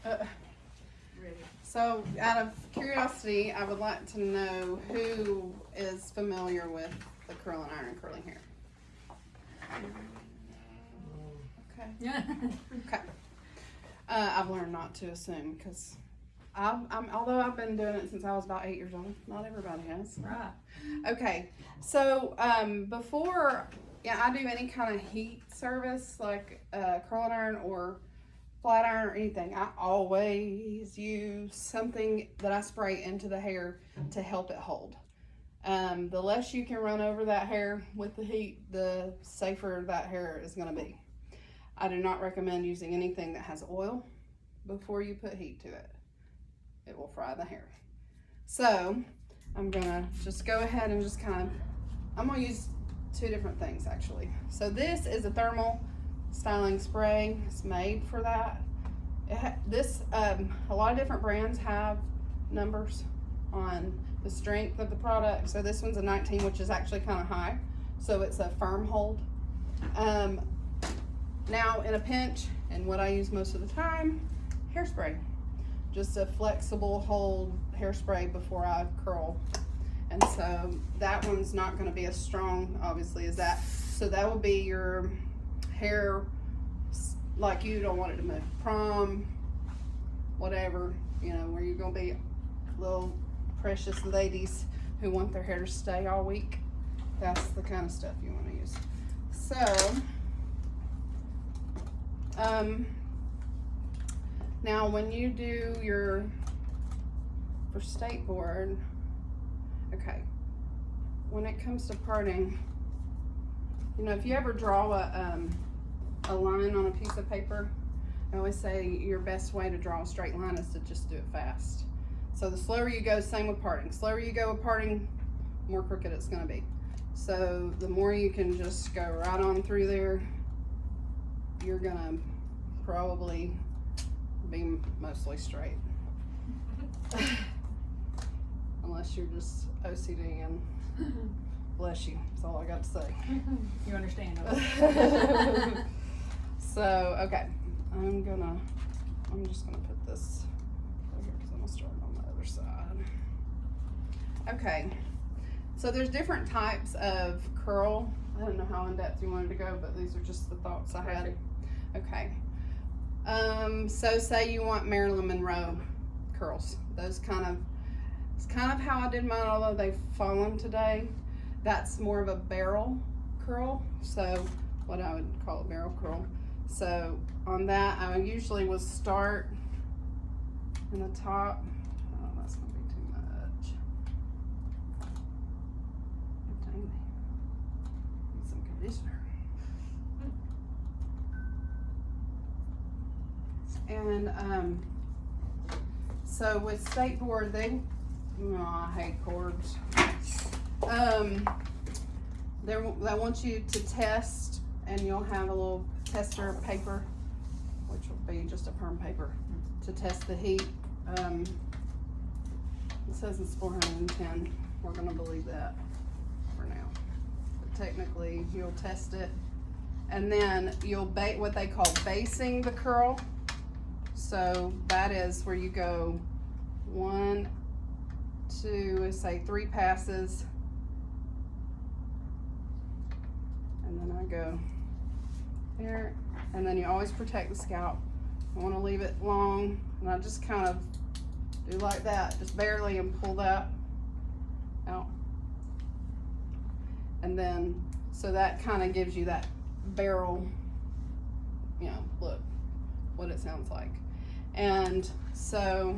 Ready. So, out of curiosity, I would like to know who is familiar with the curling iron and curling hair. Okay. Okay. I've learned not to assume because although I've been doing it since I was about 8 years old, not everybody has. Right. Okay. So, before I do any kind of heat service like curling iron or flat iron or anything, I always use something that I spray into the hair to help it hold. The less you can run over that hair with the heat, the safer that hair is going to be. I do not recommend using anything that has oil before you put heat to it. It will fry the hair. So I'm gonna just go ahead and I'm gonna use two different things actually. So this is a thermal styling spray. It's made for that. A lot of different brands have numbers on the strength of the product. So this one's a 19, which is actually kind of high. So it's a firm hold. Now in a pinch, and what I use most of the time, hairspray. Just a flexible hold hairspray before I curl. And so that one's not gonna be as strong, obviously, as that. So that would be your hair, like you don't want it to move. Prom, whatever, where you're gonna be little precious ladies who want their hair to stay all week. That's the kind of stuff you wanna use. So, now when you do for state board, okay, when it comes to parting, if you ever draw a line on a piece of paper, I always say your best way to draw a straight line is to just do it fast. So the slower you go, same with parting. Slower you go with parting, more crooked it's gonna be. So the more you can just go right on through there, you're gonna probably be mostly straight. Unless you're just OCD and bless you, that's all I got to say. You understand. So, okay, I'm just gonna put this over here because I'm gonna start on the other side. Okay, so there's different types of curl. I don't know how in depth you wanted to go, but these are just the thoughts I had. Okay, so say you want Marilyn Monroe curls. It's kind of how I did mine, although they've fallen today. That's more of a barrel curl, so what I would call a barrel curl. So on that, I usually would start in the top. Oh, that's gonna be too much. Dang, need some conditioner. And so with state board, I hate cords. They want you to test, and you'll have a little tester paper, which will be just a perm paper, to test the heat. It says it's 410. We're gonna believe that for now. But technically, you'll test it, and then you'll bait what they call basing the curl. So that is where you go 1, 2, say 3 passes, and then I go here, and then you always protect the scalp. I want to leave it long, and I just kind of do like that, just barely, and pull that out. And then, so that kind of gives you that barrel, look, what it sounds like. And so,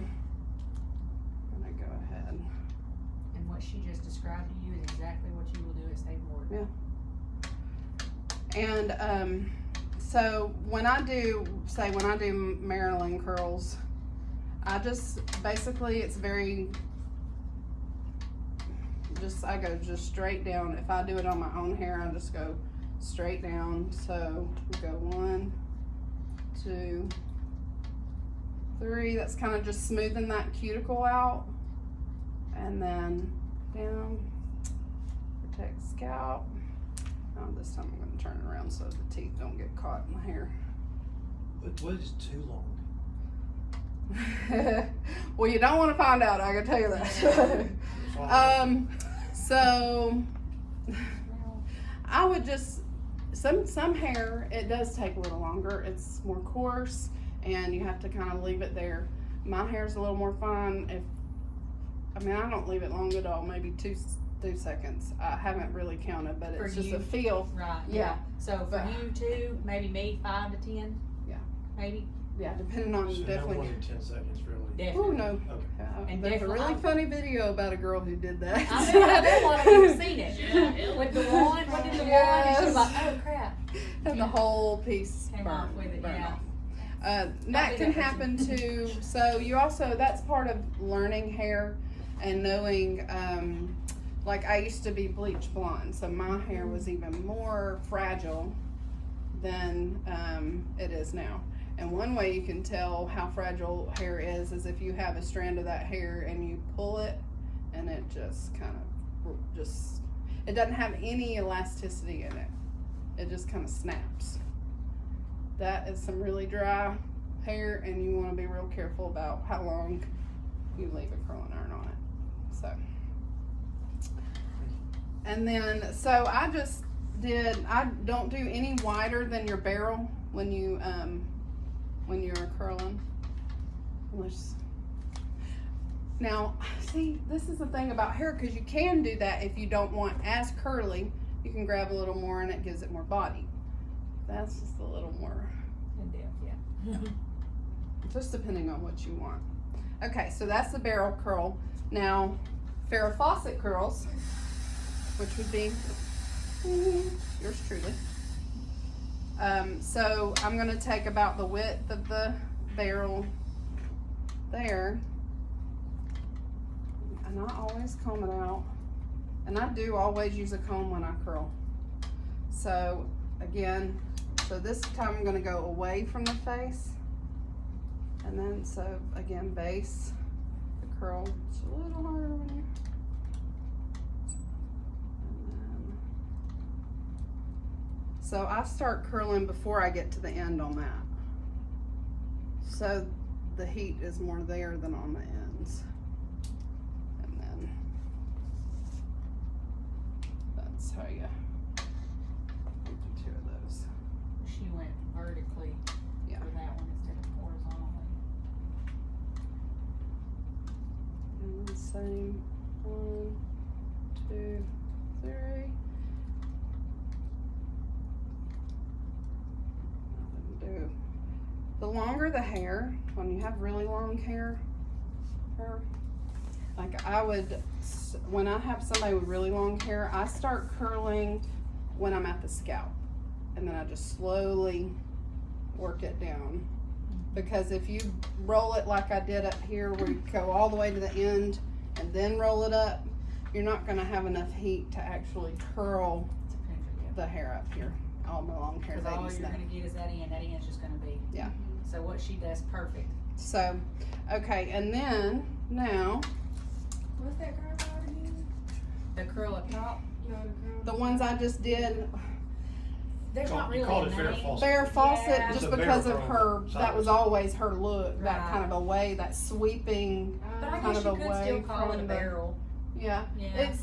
I'm gonna go ahead. And what she just described to you is exactly what you will do at state board. Yeah. And so when I do Maryland curls, I just basically I go just straight down. If I do it on my own hair, I just go straight down. So we go 1, 2, 3. That's kind of just smoothing that cuticle out, and then down, protect scalp. This time I'm going to turn it around so the teeth don't get caught in the hair. What is too long? Well, you don't want to find out, I can tell you that. So I would just, some hair, it does take a little longer. It's more coarse and you have to kind of leave it there. My hair's a little more fine. I don't leave it long at all, maybe two seconds. I haven't really counted, but For it's just you? a feel. Right, Yeah. yeah. So for But- you two, maybe me, 5 to 10? Yeah. Maybe? Yeah, depending on So no definitely. more than 10 seconds, really. Definitely. Oh no. Okay. And There's a definitely- really funny video about a girl who did that. I know a lot of you have seen it. Yeah. With the wand, what did the wand? And she Yes. was like, oh crap. And the whole piece Came off with it, burned yeah. off. I'll That do can that for happen too. So you also, that's part of learning hair and knowing, like I used to be bleach blonde, so my hair was even more fragile than it is now. And one way you can tell how fragile hair is if you have a strand of that hair and you pull it and it just kind of it doesn't have any elasticity in it. It just kind of snaps. That is some really dry hair, and you want to be real careful about how long you leave a curling iron on it. So, and then, so I don't do any wider than your barrel when you're curling. Now, see, this is the thing about hair, because you can do that if you don't want as curly. You can grab a little more and it gives it more body. That's just a little more, In depth, yeah. just depending on what you want. Okay, so that's the barrel curl. Now, Farrah Fawcett curls, which would be yours truly. So I'm gonna take about the width of the barrel there, and I always comb it out. And I do always use a comb when I curl. So again, so this time I'm gonna go away from the face. And then, so again, base, the curl, it's a little harder when you, and then, so I start curling before I get to the end on that. So the heat is more there than on the ends. And then, that's how you do two of those. She went vertically Yeah. for that one instead of horizontally. And then same, 1, 2, 3. Nothing to do. The longer the hair, when you have really long hair, like when I have somebody with really long hair, I start curling when I'm at the scalp. And then I just slowly work it down. Because if you roll it like I did up here, where you go all the way to the end and then roll it up, you're not gonna have enough heat to actually curl Depends, yeah. the hair up here. All my long hair Because all ladies you're know. gonna get is that end. That end's just gonna be. Yeah. So what she does, perfect. So, okay, and then now What's that girl called again? The curl up top, No, the girl. the ones I just did, there's not really You called a it Farrah name. Fawcett. Farrah Fawcett, Yeah. just It's a because of barrel her, curl that was sideways. always her look, that Right. kind of a way, that sweeping, But I kind guess of you away could still call it a from the- barrel. yeah. Yeah.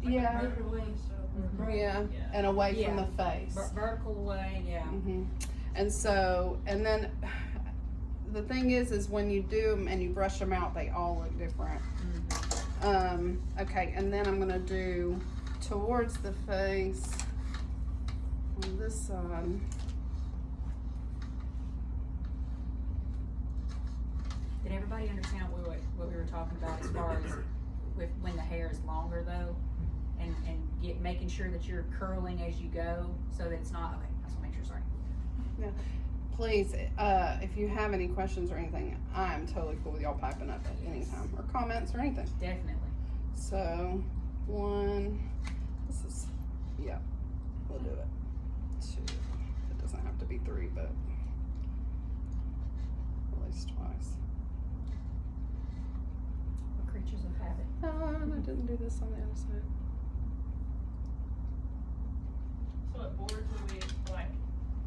Yeah, Vertical away, so. yeah, Yeah. and away from Yeah. the face. Vertical away, yeah. And so, and then the thing is when you do them and you brush them out, they all look different. Okay, and then I'm gonna do towards the face on this side. Did everybody understand what we were talking about as far as with when the hair is longer though? And making sure that you're curling as you go so that it's not, okay, I just wanna make sure, sorry. Please, if you have any questions or anything, I'm totally cool with y'all piping up at any time, or comments or anything. Definitely. So, 1, this is, yeah, we'll do it. 2, it doesn't have to be 3, but at least twice. We're creatures of habit. And I didn't do this on the other side. So what boards will we, like,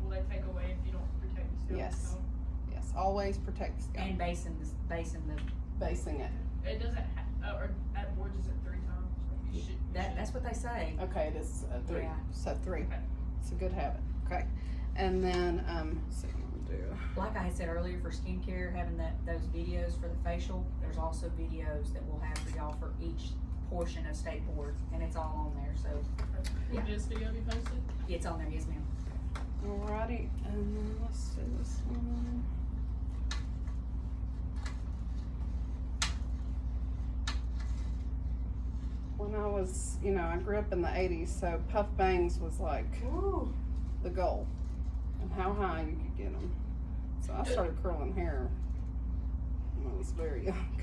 will they take away if you don't protect the silk? Yes. So- Yes, always protect the scalp. And basing the, Basing it. It doesn't or at boards is it 3 times? You should, that's what they say. Okay, it is 3. Yeah. So 3. Okay. It's a good habit. Okay. And then, let's see what I'm gonna do. Like I had said earlier, for skincare, having those videos for the facial, there's also videos that we'll have for y'all for each portion of state board, and it's all on there, so Will this video be posted? it's on there, yes ma'am. Alrighty, and then let's do this one. When I was, I grew up in the 80s, so puff bangs was like Ooh. the goal, and how high you could get them. So I started curling hair when I was very young.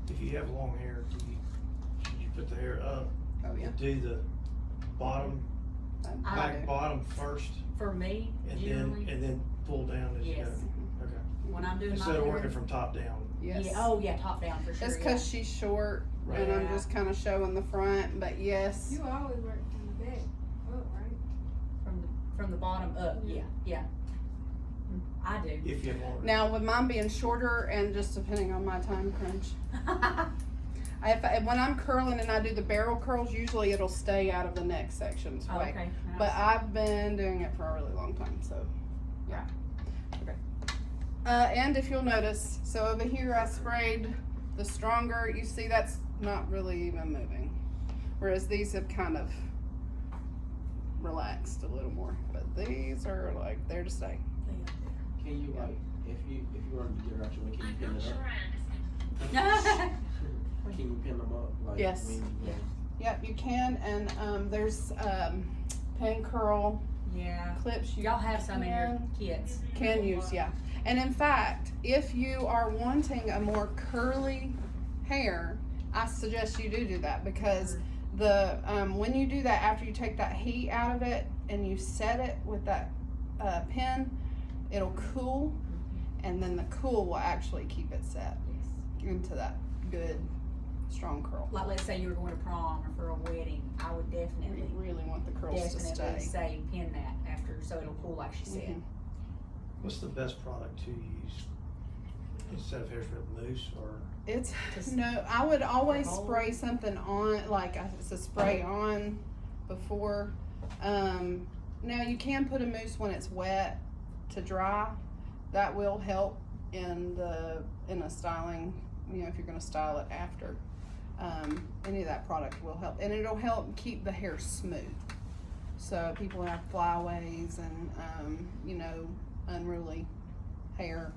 If you have long hair, should you put the hair up? Oh yeah. And do the bottom, I back do. bottom first, For me, and generally, then pull down as you yes. go. Okay. When I'm doing my Instead of hair, working from top down. Yes. yeah, oh yeah, top down for sure. It's because she's short, and I'm Yeah. just kind of showing the front. But yes, You always work from the back up, right? From the bottom up, yeah. I do. If you have longer. now with mine being shorter and just depending on my time crunch, when I'm curling and I do the barrel curls, usually it'll stay out of the neck sections. Oh, Right. okay. But I've been doing it for a really long time, so yeah. Okay. And if you'll notice, so over here I sprayed the stronger. You see that's not really even moving, whereas these have kind of relaxed a little more. But these are like there to stay. Can you like, if you were to get her out your way, can you pin it up? Can you pin them up? Like, Yes. when you- Yep, you can, and there's pin curl Yeah. clips you Y'all have some in your can- kits. Can use, yeah. And in fact, if you are wanting a more curly hair, I suggest you do that because the when you do that, after you take that heat out of it and you set it with that pin, it'll cool, and then the cool will actually keep it set into that good strong curl. Like, let's say you were going to prom or for a wedding, I would You definitely really want the curls to say stay. pin that after, so it'll cool like she said. Mhm. What's the best product to use instead of hairspray? Mousse or? It's Just- no. I would always Hold. spray something on, like it's a spray on before. Now you can put a mousse when it's wet to dry. That will help in a styling. If you're going to style it after. Any of that product will help, and it'll help keep the hair smooth. So people have flyaways and unruly hair.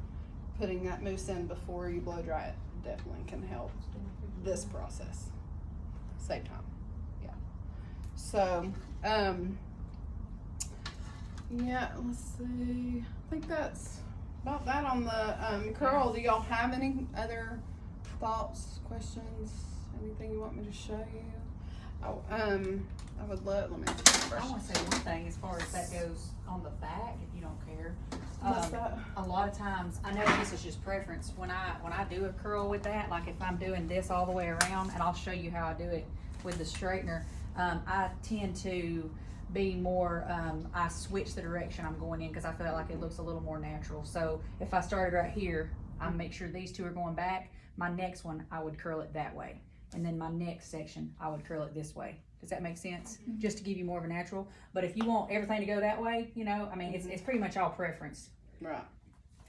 Putting that mousse in before you blow dry it definitely can help this process. Save time. Yeah. So, yeah, let's see. I think that's about that on the curl. Do y'all have any other thoughts, questions, anything you want me to show you? Oh, I would love, let me I want to say one thing as far as that goes on the back, if you don't care. What's that? A lot of times, I know this is just preference, when I do a curl with that, like if I'm doing this all the way around, and I'll show you how I do it with the straightener, I tend to be more, I switch the direction I'm going in because I feel like it looks a little more natural. So if I started right here, I make sure these two are going back. My next one, I would curl it that way. And then my next section, I would curl it this way. Does that make sense? Just to give you more of a natural. But if you want everything to go that way, it's pretty much all preference. Right.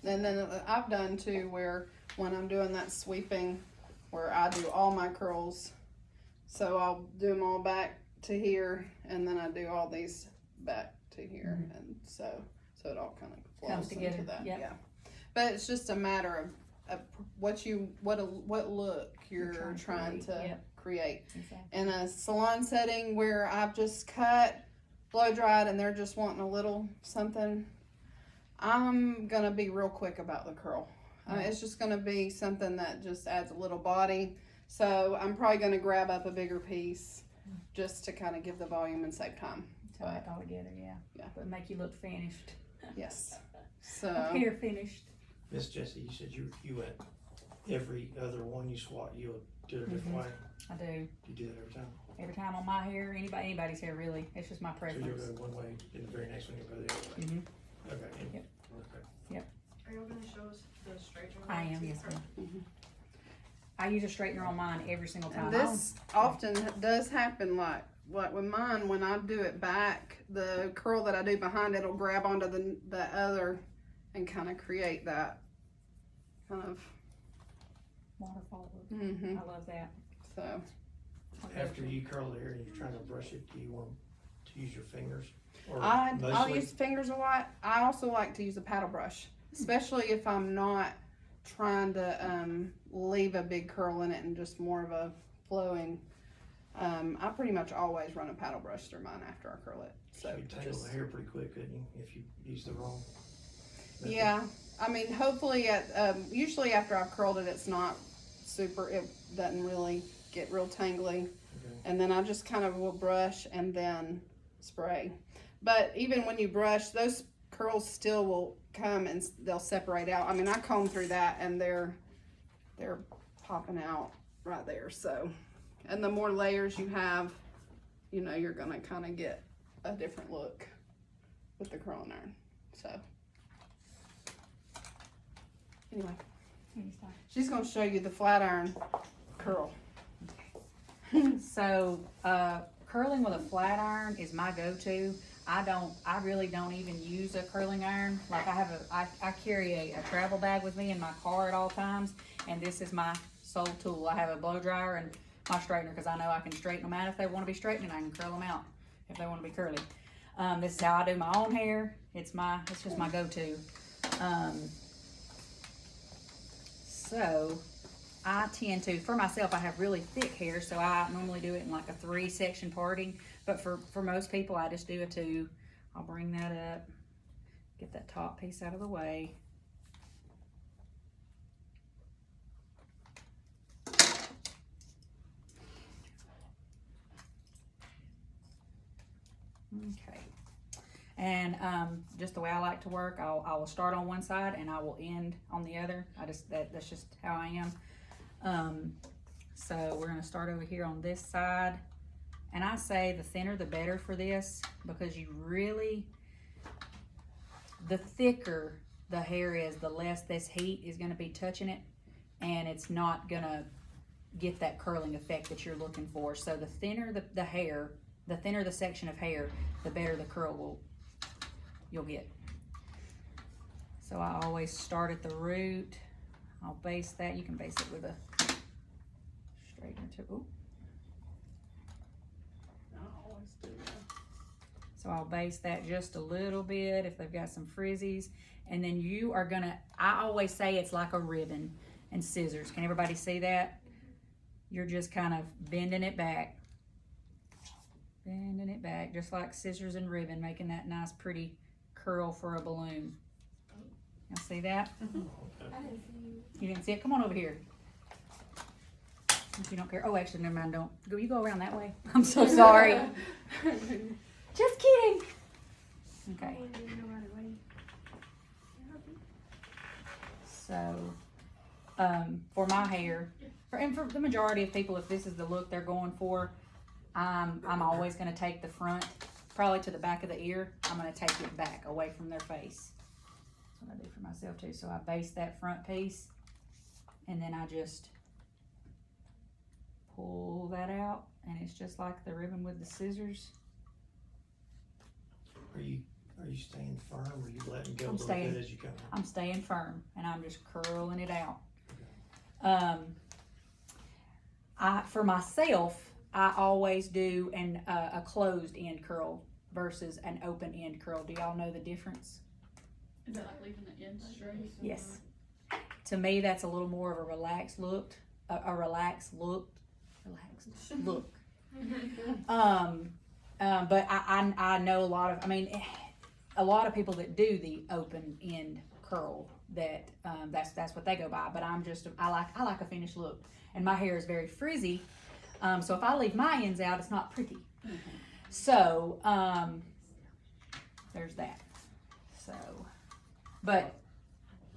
And then I've done too where when I'm doing that sweeping where I do all my curls, so I'll do them all back to here and then I do all these back to here, and so it all kind of flows Comes together, into that. yep. Yeah. But it's just a matter of what look you're trying to Yep. create. Exactly. In a salon setting where I've just cut, blow dried, and they're just wanting a little something, I'm gonna be real quick about the curl. It's just gonna be something that just adds a little body. So I'm probably gonna grab up a bigger piece just to kind of give the volume and save time. Tie it all together, yeah. Yeah. But make you look finished. Yes. So Hair finished. Miss Jessie, you said you went every other one you swat, you would do it a different way. I do. You do that every time. Every time on my hair, anybody's hair really. It's just my So you'll preference. go one way, and the very next one you'll go the other way. Mhm. Okay. Yep. Okay. Are Are y'all gonna show us the straightener? I am, yes, ma'am. I use a straightener on mine every single time. And this often does happen, like with mine, when I do it back, the curl that I do behind it will grab onto the other and kind of create that kind of, Waterfall look. mm-hmm, I love that. so. After you curl the hair and you're trying to brush it, do you want to use your fingers? Or I'll mostly- use fingers a lot. I also like to use a paddle brush, especially if I'm not trying to leave a big curl in it and just more of a flowing. I pretty much always run a paddle brush through mine after I curl it. So You'd tangle the hair pretty quick, couldn't you, if you use the wrong method? yeah, I mean, hopefully usually after I've curled it, it's not super. It doesn't really get real tangly, Okay. and then I just kind of will brush and then spray. But even when you brush, those curls still will come and they'll separate out. I mean, I comb through that and they're popping out right there. So, and the more layers you have, you know, you're gonna kind of get a different look with the curling iron. So, anyway, she's gonna show you the flat iron curl. So, curling with a flat iron is my go-to. I really don't even use a curling iron. Like I carry a travel bag with me in my car at all times, and this is my sole tool. I have a blow dryer and my straightener because I know I can straighten them out if they want to be straightened, and I can curl them out if they want to be curly. This is how I do my own hair. It's just my go-to. So I tend to, for myself, I have really thick hair, so I normally do it in like a 3-section parting. But for most people, I just do a 2. I'll bring that up, get that top piece out of the way. Okay. And just the way I like to work, I will start on one side and I will end on the other. That's just how I am. So we're gonna start over here on this side. And I say the thinner the better for this, because the thicker the hair is, the less this heat is gonna be touching it, and it's not gonna get that curling effect that you're looking for. So the thinner the hair, the thinner the section of hair, the better the curl you'll get. So I always start at the root. I'll base that. You can base it with a straightener too. Ooh. So I'll base that just a little bit if they've got some frizzies. And then you are gonna, I always say it's like a ribbon and scissors. Can everybody see that? You're just kind of bending it back. Bending it back, just like scissors and ribbon, making that nice pretty curl for a balloon. Y'all see that? You didn't see it? Come on over here. If you don't care. Oh, actually, never mind, don't. You go around that way. I'm so sorry. Just kidding. Okay. So, for my hair, and for the majority of people, if this is the look they're going for, I'm always going to take the front, probably to the back of the ear. I'm going to take it back away from their face. That's what I do for myself too. So I base that front piece, and then I just pull that out, and it's just like the ribbon with the scissors. Are you staying firm, or are you letting go I'm a little staying- bit as you go? I'm staying firm, and I'm just curling it out. For myself, I always do a closed end curl versus an open end curl. Do y'all know the difference? Is that like leaving the end straight? Yes. To me, that's a little more of a relaxed look. Relaxed look. But I know a lot of people that do the open end curl, that's what they go by. But I like a finished look, and my hair is very frizzy. So if I leave my ends out, it's not pretty. So there's that. So, but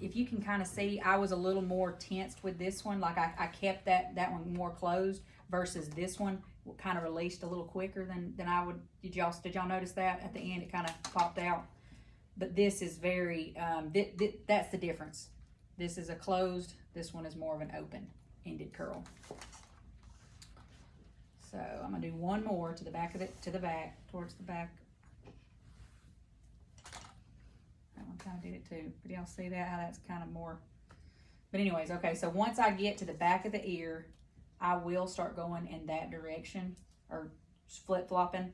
if you can kind of see, I was a little more tensed with this one. Like I kept that one more closed versus this one kind of released a little quicker than I would. Did y'all notice that at the end? It kind of popped out. But this is very, that's the difference. This is a closed, this one is more of an open-ended curl. So I'm gonna do one more to the back of it, towards the back. That one kinda did it too, but y'all see that, how that's kind of more, but anyways, okay, so once I get to the back of the ear, I will start going in that direction, or flip-flopping.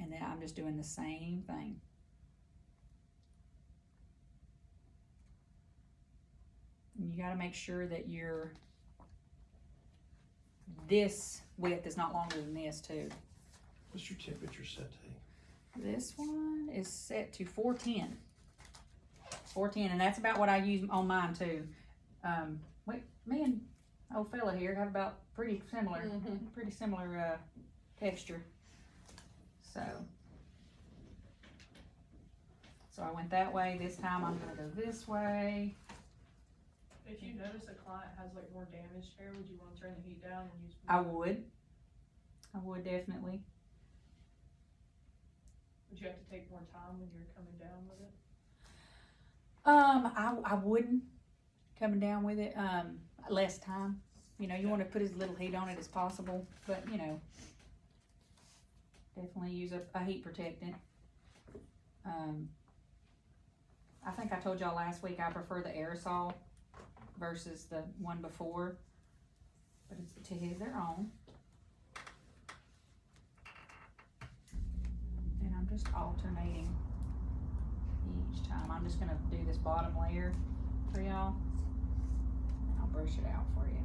And then I'm just doing the same thing. And you gotta make sure that this width is not longer than this too. What's your temperature set to? This one is set to 410. 410, and that's about what I use on mine too. Me and old fella here have about pretty similar texture. So I went that way. This time I'm gonna go this way. If you notice a client has like more damaged hair, would you want to turn the heat down and use? I would definitely. Would you have to take more time when you're coming down with it? I wouldn't coming down with it. Less time. You know, you want to put as little heat on it as possible, but you know, definitely use a heat protectant. I think I told y'all last week I prefer the aerosol versus the one before, but it's to his their own. And I'm just alternating each time. I'm just gonna do this bottom layer for y'all, and I'll brush it out for you,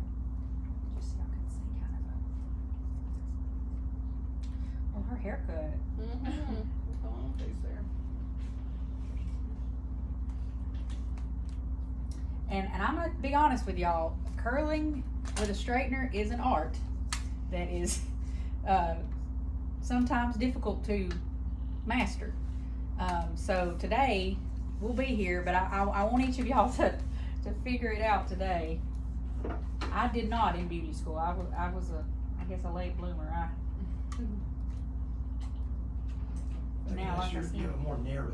just so y'all can see kind of her haircut. Go on, face there. And I'm gonna be honest with y'all, curling with a straightener is an art that is sometimes difficult to master. So today we'll be here, but I want each of y'all to figure it out today. I did not in beauty school. I was I guess a late bloomer. Now, like I said, You're more narrow.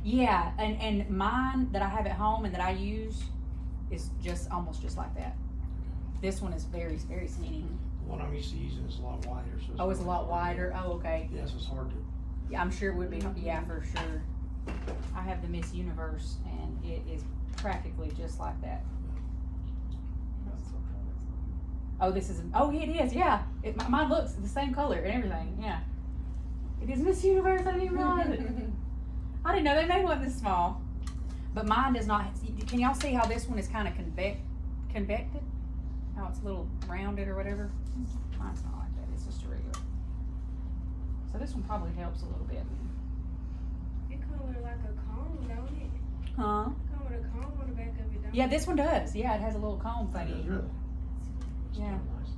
yeah, and mine that I have at home and that I use is just almost just like that. This one is very, very skinny. The one I'm used to using is a lot wider. So Oh, it's a lot wider. Oh, okay. Yeah, so it's hard to. Yeah, I'm sure it would be. Yeah, for sure. I have the Miss Universe, and it is practically just like that. Oh, this is. Oh, it is. Yeah, mine looks the same color and everything. Yeah, it is Miss Universe. I didn't even realize it. I didn't know they made one this small. But mine does not. Can y'all see how this one is kind of convected? How it's a little rounded or whatever. Mine's not like that. It's just a regular. So this one probably helps a little bit. It come with like a comb, don't it? Huh? It come with a comb on the back of it, don't Yeah, this one does. Yeah, it has a little comb Yeah, thingy. really. It's Yeah. kinda nice.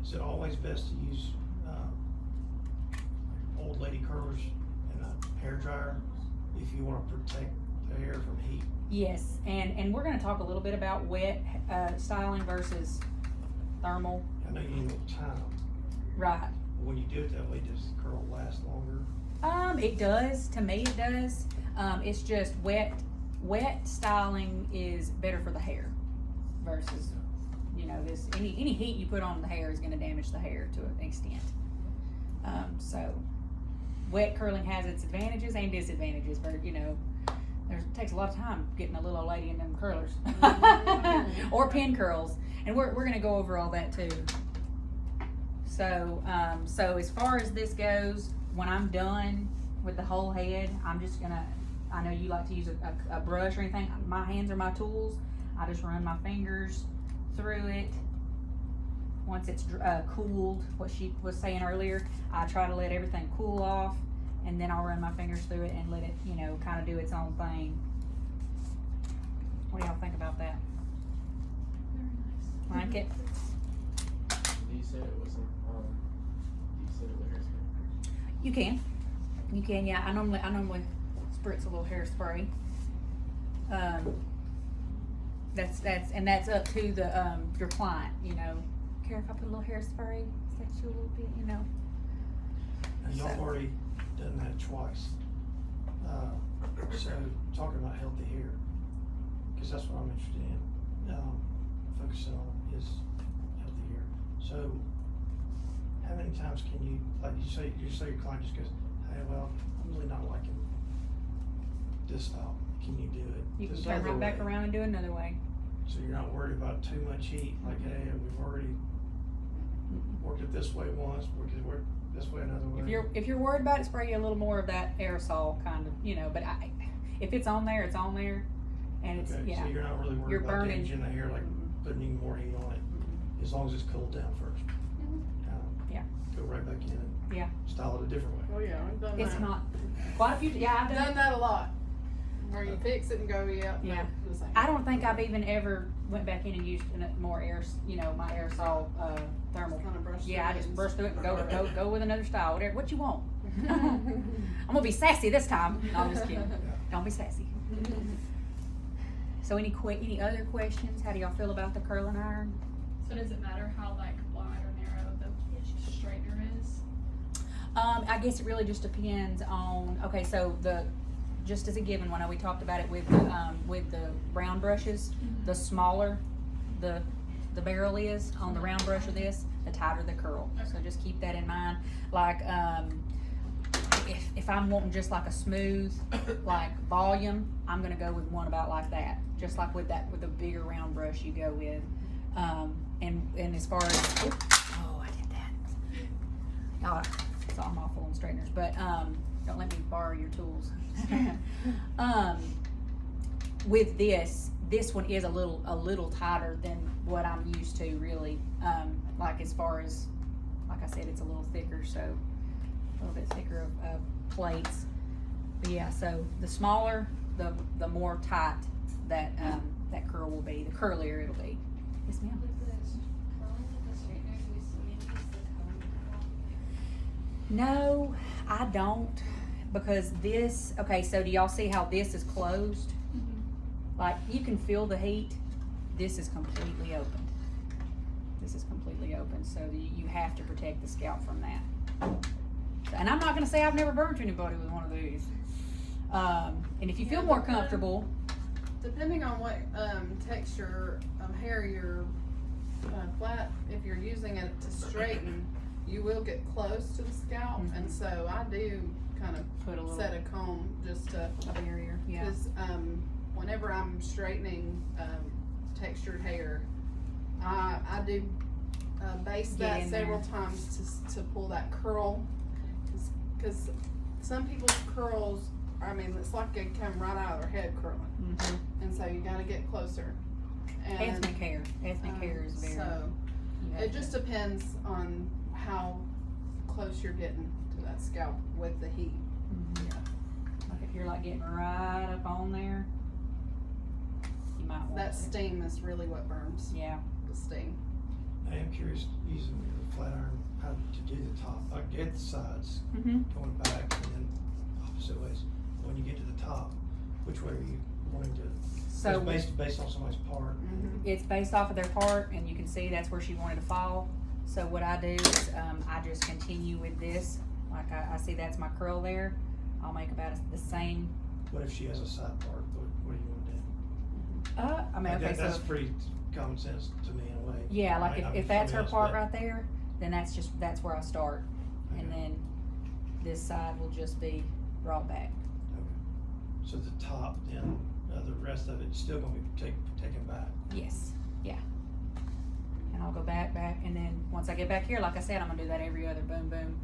Is it always best to use old lady curlers and a hair dryer if you want to protect the hair from heat? Yes, and we're going to talk a little bit about wet styling versus thermal. I know you need more time, Right. but when you do it that way, does the curl last longer? It does. To me, it does. It's just wet styling is better for the hair versus, you know, this any heat you put on the hair is going to damage the hair to an extent. So wet curling has its advantages and disadvantages, but you know, it takes a lot of time getting a little old lady in them curlers or pin curls, and we're going to go over all that too. So as far as this goes, when I'm done with the whole head, I'm just gonna, I know you like to use a brush or anything. My hands are my tools. I just run my fingers through it. Once it's cooled, what she was saying earlier, I try to let everything cool off, and then I'll run my fingers through it and let it, you know, kind of do its own thing. What do y'all think about that? Like it? You said it was you said it was hairspray. You can, yeah. I normally spritz a little hairspray. That's up to the your client, you know. care if I put a little hairspray, affect you a little bit, you know? And y'all have So- already done that twice. So talking about healthy hair, cause that's what I'm interested in, focusing on is healthy hair. So how many times can you, like you say your client just goes, hey, well, I'm really not liking this style. Can you do it? You can this turn other right back way? around and do another way. So you're not worried about too much heat, like, hey, we've already worked it this way once, we could work this way another way. If you're worried about it, spray you a little more of that aerosol kind of, you know, but if it's on there, it's on there. And it's, Okay, yeah. so you're not really You're worried about burning. damaging the hair, like putting any more heat on it, as long as it's cooled down first. Yeah. Go right back in and Yeah. style it a different way. Oh, yeah, I've done It's that. not, quite a few, yeah, I've I've done done it. that a lot. Where you fix it and go, yeah, no, Yeah. the same. I don't think I've even ever went back in and used more my aerosol, thermal. Kind of brush. Yeah, I through it just and- burst through it and go with another style, whatever, what you want. I'm gonna be sassy this time. No, I'm just kidding. Don't be sassy. So any other questions? How do y'all feel about the curling iron? So does it matter how like wide or narrow the straightener is? I guess it really just depends on, okay, so just as a given one, we talked about it with the round brushes, the smaller the barrel is on the round brush of this, the tighter the curl. So just keep that in mind. Like, if I'm wanting just like a smooth, like volume, I'm gonna go with one about like that. Just like with the bigger round brush you go with. And as far as, oh, I did that. Oh, so I'm awful on straighteners, but don't let me borrow your tools. With this one is a little tighter than what I'm used to, really. Like as far as, like I said, it's a little thicker, so a little bit thicker of plates. But yeah, so the smaller, the more tight that curl will be, the curlier it'll be. Yes, ma'am. No, I don't, because this, okay, so do y'all see how this is closed? Like, you can feel the heat. This is completely open. This is completely open, so you have to protect the scalp from that. And I'm not gonna say I've never burnt anybody with one of these. And if you feel more comfortable, Depending on what texture of hair you're flat, if you're using it to straighten, you will get close to the scalp, and so I do kind of put a little set a comb just to, a barrier, yeah. because whenever I'm straightening textured hair, I do base Get that in several there. times to pull that curl, because some people's curls, I mean, it's like they come right out of their head curling, and so you got to get closer. And Ethnic hair is very. so you have it to- just depends on how close you're getting to that scalp with the heat. Like if you're like getting right up on there, you might want That to. steam is really what burns. Yeah. The steam. I am curious, using the flat iron, how to do the top, like get the sides, going back and then opposite ways. When you get to the top, which way are you wanting to? So It's based on somebody's part. it's based off of their part, and you can see that's where she wanted to fall. So what I do is I just continue with this. Like I see that's my curl there. I'll make about the same. What if she has a side part? What do you want to do? I mean, okay, That's so pretty common sense to me in a way. yeah, like Might not if be that's her somebody part else, right there, then that's where I start, and Okay. then this side will just be brought back. but- So the top, then the rest of it's still gonna be taken back. Yes, yeah. And I'll go back, and then once I get back here, like I said, I'm gonna do that every other boom, boom,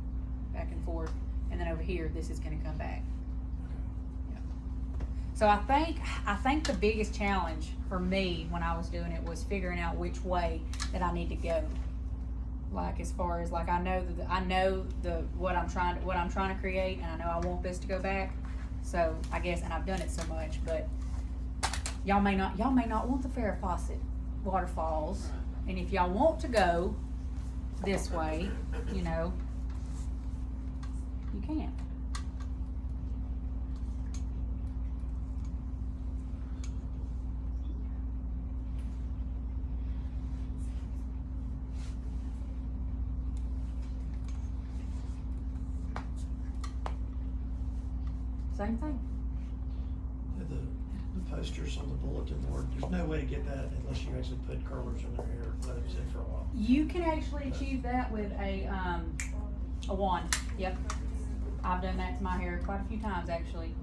back and forth. And then over here, this is gonna come back. Yeah. So I think the biggest challenge for me when I was doing it was figuring out which way that I need to go. Like as far as like I know what I'm trying to create, and I know I want this to go back. So I guess, and I've done it so much, but y'all may not want the Farrah Fawcett waterfalls. Right. And if y'all want to go this way, you know, you can. Same thing. The posters on the bulletin board, there's no way to get that unless you actually put curlers in their hair, let them sit for a while. You can actually achieve that with a wand. Yep. I've done that to my hair quite a few times actually.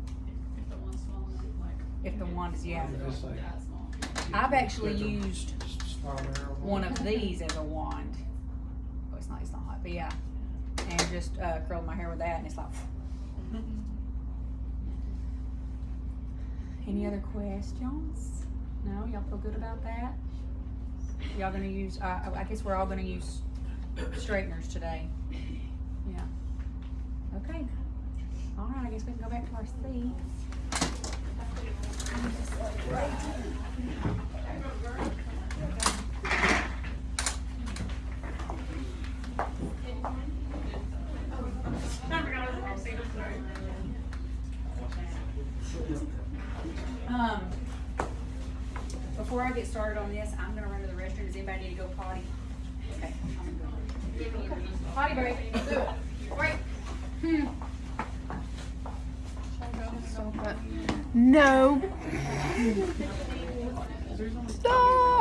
If the one's small enough, like. If the wand is, yeah. If it's like- That small. I've actually Put the used spiral arrow one of these as a wand. Oh, it's not hot, but yeah. And just curl my hair with that, and it's like. Any other questions? No, y'all feel good about that? Y'all gonna use? I guess we're all gonna use straighteners today. Yeah. Okay. All right. I guess we can go back to our seats. Before I get started on this, I'm gonna run to the restroom. Does anybody need to go potty? Okay. I'm gonna go. Potty break. Do it. Break. No. Stop.